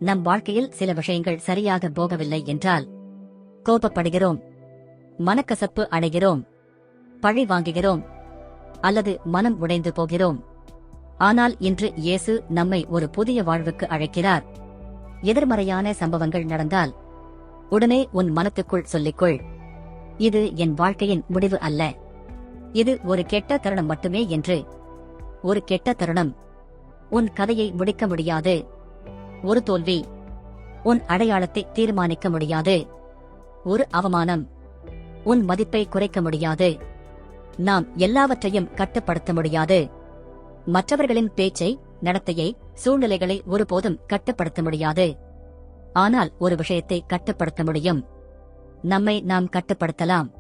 நம் வாழ்க்கையில் சில விஷயங்கள் சரியாக போகவில்லை என்றால் கோபப்படுகிறோம், மனக்கசப்பு அடைகிறோம், பழி வாங்குகிறோம், அல்லது மனம் உடைந்து போகிறோம். ஆனால் இன்று இயேசு நம்மை ஒரு புதிய வாழ்வுக்கு அழைக்கிறார். எதிர்மறையான சம்பவங்கள் நடந்தால் உடனே உன் மனத்துக்குள் சொல்லிக்கொள், இது என் வாழ்க்கையின் முடிவு அல்ல, இது ஒரு கெட்ட தருணம் மட்டுமே என்று. ஒரு கெட்ட தருணம் உன் கதையை முடிக்க முடியாது. ஒரு தோல்வி உன் அடையாளத்தை தீர்மானிக்க முடியாது. ஒரு அவமானம் உன் மதிப்பை குறைக்க முடியாது. நாம் எல்லாவற்றையும் கட்டுப்படுத்த முடியாது. மற்றவர்களின் பேச்சை, நடத்தையை, சூழ்நிலைகளை ஒருபோதும் கட்டுப்படுத்த முடியாது. ஆனால் ஒரு விஷயத்தை கட்டுப்படுத்த முடியும். நம்மை நாம் கட்டுப்படுத்தலாம்.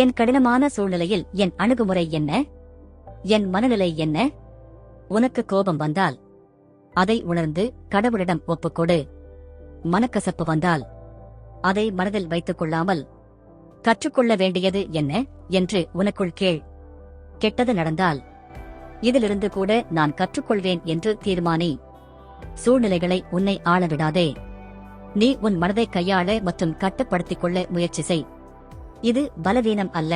என் கடினமான சூழ்நிலையில் என் அணுகுமுறை என்ன? என் மனநிலை என்ன? உனக்கு கோபம் வந்தால் அதை உணர்ந்து கடவுளிடம் ஒப்புக்கொடு. மனக்கசப்பு வந்தால் அதை மனதில் வைத்துக் கொள்ளாமல் கற்றுக்கொள்ள வேண்டியது என்ன என்று உனக்குள் கேள். கெட்டது நடந்தால் இதிலிருந்து கூட நான் கற்றுக்கொள்வேன் என்று தீர்மானி. சூழ்நிலைகளை உன்னை ஆளவிடாதே. நீ உன் மனதை கையாள மற்றும் கட்டுப்படுத்திக் கொள்ள முயற்சி செய். இது பலவீனம் அல்ல,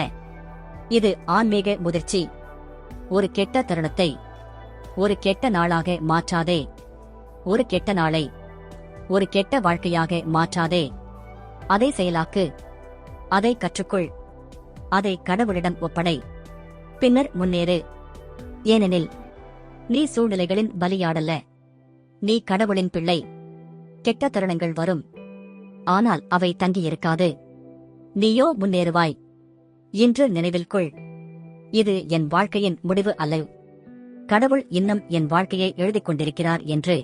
இது ஆன்மீக முதிர்ச்சி. ஒரு கெட்ட தருணத்தை ஒரு கெட்ட நாளாக மாற்றாதே. ஒரு கெட்ட நாளை ஒரு கெட்ட வாழ்க்கையாக மாற்றாதே. அதை செயலாக்கு. அதை கற்றுக்கொள். அதை கடவுளிடம் ஒப்படை. பின்னர் முன்னேறு. ஏனெனில் நீ சூழ்நிலைகளின் பலியாடல்ல, நீ கடவுளின் பிள்ளை. கெட்ட தருணங்கள் வரும், ஆனால் அவை தங்கியிருக்காது. நீயோ முன்னேறுவாய். இன்று நினைவில் கொள், இது என் வாழ்க்கையின் முடிவு அல்ல, கடவுள் இன்னும் என் வாழ்க்கையை எழுதிக் கொண்டிருக்கிறார் என்று.